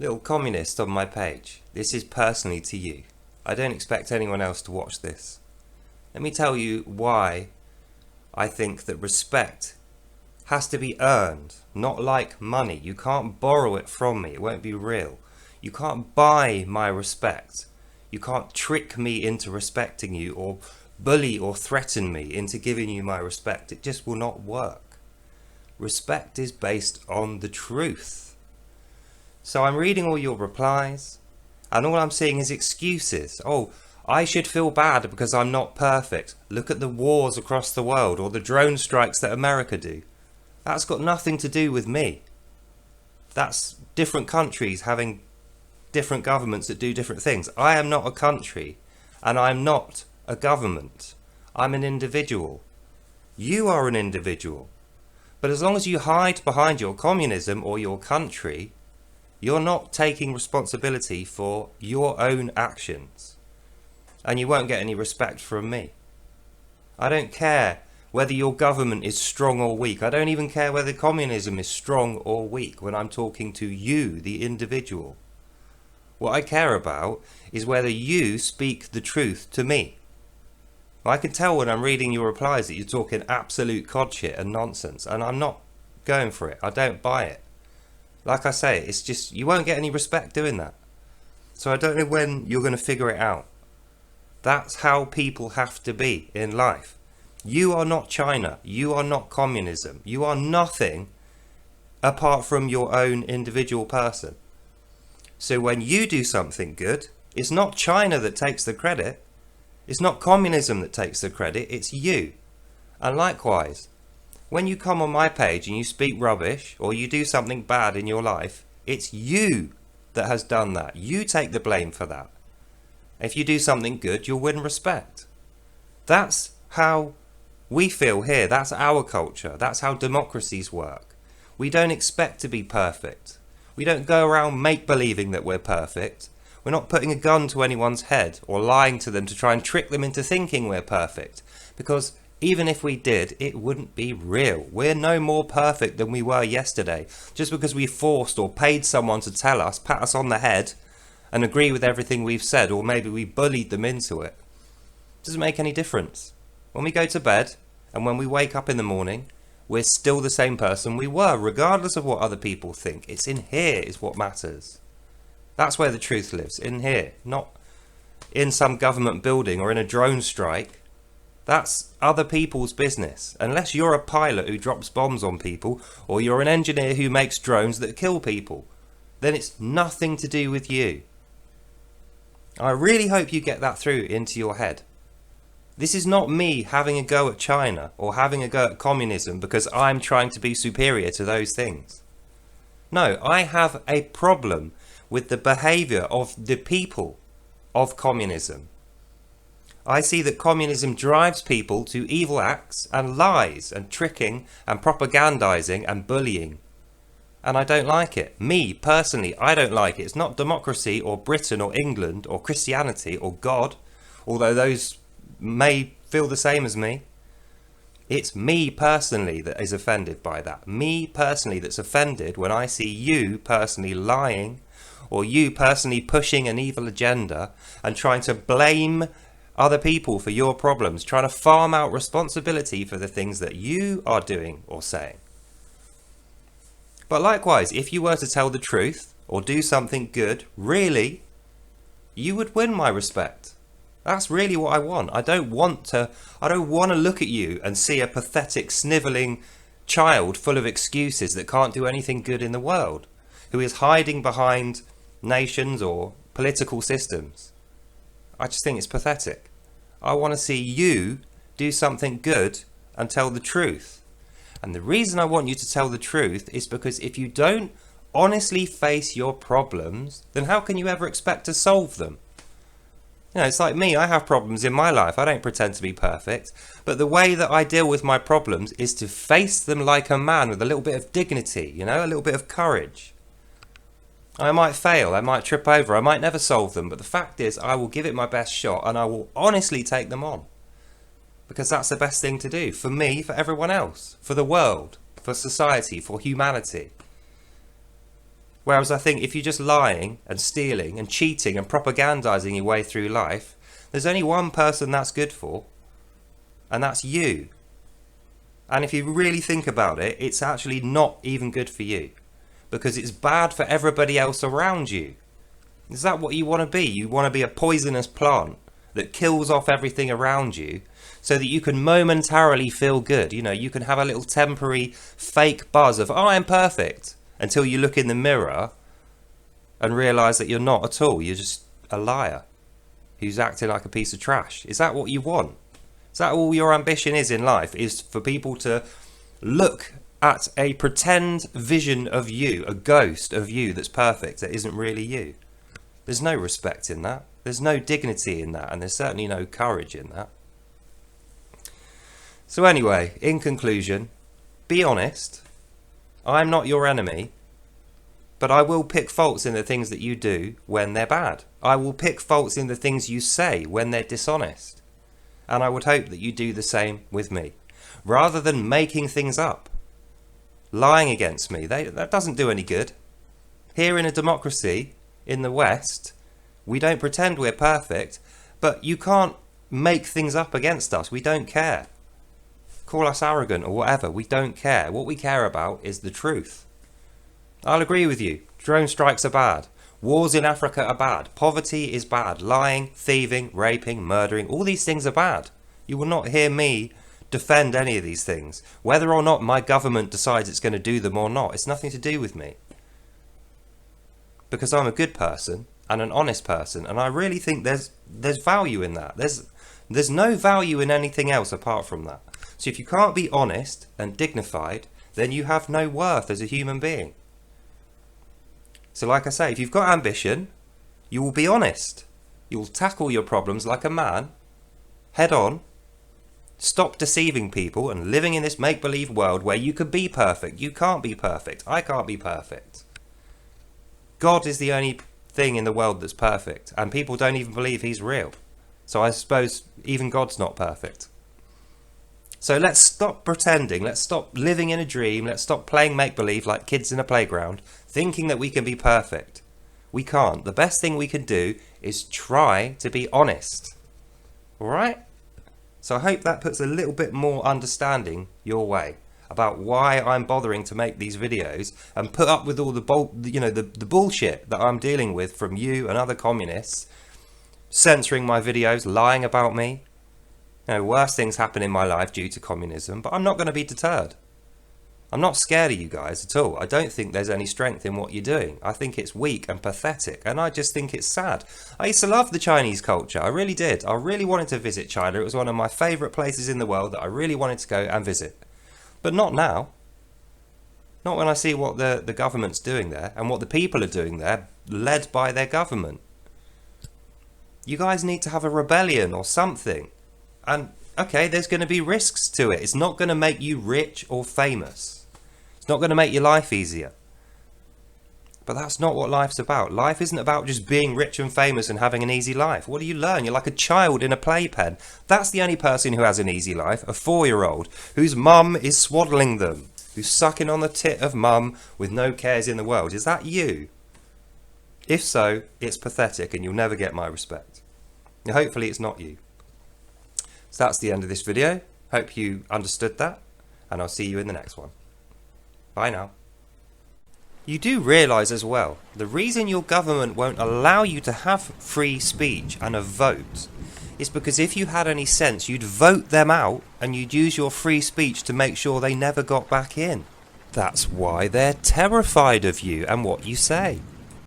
Little communist on my page, this is personally to you. I don't expect anyone else to watch this. Let me tell you why I think that respect has to be earned, not like money. You can't borrow it from me, it won't be real. You can't buy my respect. You can't trick me into respecting you or bully or threaten me into giving you my respect. It just will not work. Respect is based on the truth. So I'm reading all your replies, and all I'm seeing is excuses. Oh, I should feel bad because I'm not perfect. Look at the wars across the world or the drone strikes that America do. That's got nothing to do with me. That's different countries having different governments that do different things. I am not a country, and I'm not a government. I'm an individual. You are an individual. But as long as you hide behind your communism or your country, you're not taking responsibility for your own actions. And you won't get any respect from me. I don't care whether your government is strong or weak. I don't even care whether communism is strong or weak when I'm talking to you, the individual. What I care about is whether you speak the truth to me. I can tell when I'm reading your replies that you're talking absolute cod shit and nonsense, and I'm not going for it. I don't buy it. Like I say, it's just, you won't get any respect doing that. So I don't know when you're going to figure it out. That's how people have to be in life. You are not China. You are not communism. You are nothing apart from your own individual person. So when you do something good, it's not China that takes the credit. It's not communism that takes the credit. It's you. And likewise, when you come on my page and you speak rubbish or you do something bad in your life, it's you that has done that. You take the blame for that. If you do something good, you'll win respect. That's how we feel here. That's our culture. That's how democracies work. We don't expect to be perfect. We don't go around make-believing that we're perfect. We're not putting a gun to anyone's head or lying to them to try and trick them into thinking we're perfect. Because even if we did, it wouldn't be real. We're no more perfect than we were yesterday. Just because we forced or paid someone to tell us, pat us on the head, and agree with everything we've said, or maybe we bullied them into it, doesn't make any difference. When we go to bed, and when we wake up in the morning, we're still the same person we were, regardless of what other people think. It's in here is what matters. That's where the truth lives, in here, not in some government building or in a drone strike. That's other people's business. Unless you're a pilot who drops bombs on people, or you're an engineer who makes drones that kill people, then it's nothing to do with you. I really hope you get that through into your head. This is not me having a go at China or having a go at communism because I'm trying to be superior to those things. No, I have a problem with the behaviour of the people of communism. I see that communism drives people to evil acts and lies and tricking and propagandizing and bullying. And I don't like it. Me, personally, I don't like it. It's not democracy or Britain or England or Christianity or God, although those may feel the same as me. It's me personally that is offended by that. Me personally that's offended when I see you personally lying or you personally pushing an evil agenda and trying to blame other people for your problems, trying to farm out responsibility for the things that you are doing or saying. But likewise, if you were to tell the truth or do something good, really, you would win my respect. That's really what I want. I don't want to look at you and see a pathetic, snivelling child full of excuses that can't do anything good in the world, who is hiding behind nations or political systems. I just think it's pathetic. I want to see you do something good and tell the truth. And the reason I want you to tell the truth is because if you don't honestly face your problems, then how can you ever expect to solve them? You know, it's like me, I have problems in my life. I don't pretend to be perfect. But the way that I deal with my problems is to face them like a man with a little bit of dignity, you know, a little bit of courage. I might fail, I might trip over, I might never solve them, but the fact is I will give it my best shot and I will honestly take them on. Because that's the best thing to do, for me, for everyone else, for the world, for society, for humanity. Whereas I think if you're just lying and stealing and cheating and propagandizing your way through life, there's only one person that's good for, and that's you. And if you really think about it, it's actually not even good for you, because it's bad for everybody else around you. Is that what you want to be? You want to be a poisonous plant that kills off everything around you so that you can momentarily feel good. You know, you can have a little temporary fake buzz of, oh, I'm perfect, until you look in the mirror and realise that you're not at all. You're just a liar who's acting like a piece of trash. Is that what you want? Is that all your ambition is in life? Is for people to look at a pretend vision of you, a ghost of you that's perfect, that isn't really you? There's no respect in that. There's no dignity in that. And there's certainly no courage in that. So anyway, in conclusion, be honest. I'm not your enemy. But I will pick faults in the things that you do when they're bad. I will pick faults in the things you say when they're dishonest. And I would hope that you do the same with me. Rather than making things up, lying against me, that doesn't do any good. Here in a democracy, in the West, we don't pretend we're perfect, but you can't make things up against us. We don't care. Call us arrogant or whatever, we don't care. What we care about is the truth. I'll agree with you. Drone strikes are bad. Wars in Africa are bad. Poverty is bad. Lying, thieving, raping, murdering, all these things are bad. You will not hear me defend any of these things. Whether or not my government decides it's going to do them or not, it's nothing to do with me. Because I'm a good person and an honest person, and I really think there's value in that. There's no value in anything else apart from that. So if you can't be honest and dignified, then you have no worth as a human being. So like I say, if you've got ambition, you will be honest. You will tackle your problems like a man, head on. Stop deceiving people and living in this make-believe world where you could be perfect. You can't be perfect. I can't be perfect. God is the only thing in the world that's perfect, and people don't even believe he's real. So I suppose even God's not perfect. So let's stop pretending, let's stop living in a dream, let's stop playing make-believe like kids in a playground, thinking that we can be perfect. We can't. The best thing we can do is try to be honest. Alright? So I hope that puts a little bit more understanding your way about why I'm bothering to make these videos and put up with all the bullshit that I'm dealing with from you and other communists, censoring my videos, lying about me. You know, worse things happen in my life due to communism, but I'm not going to be deterred. I'm not scared of you guys at all. I don't think there's any strength in what you're doing. I think it's weak and pathetic, and I just think it's sad. I used to love the Chinese culture. I really did. I really wanted to visit China. It was one of my favourite places in the world that I really wanted to go and visit. But not now. Not when I see what the government's doing there and what the people are doing there, led by their government. You guys need to have a rebellion or something. And, okay, there's going to be risks to it. It's not going to make you rich or famous. It's not going to make your life easier. But that's not what life's about. Life isn't about just being rich and famous and having an easy life. What do you learn? You're like a child in a playpen. That's the only person who has an easy life, a 4-year-old, whose mum is swaddling them, who's sucking on the tit of mum with no cares in the world. Is that you? If so, it's pathetic and you'll never get my respect. Now, hopefully it's not you. So that's the end of this video. Hope you understood that, and I'll see you in the next one. Bye now. You do realise as well, the reason your government won't allow you to have free speech and a vote is because if you had any sense, you'd vote them out and you'd use your free speech to make sure they never got back in. That's why they're terrified of you and what you say.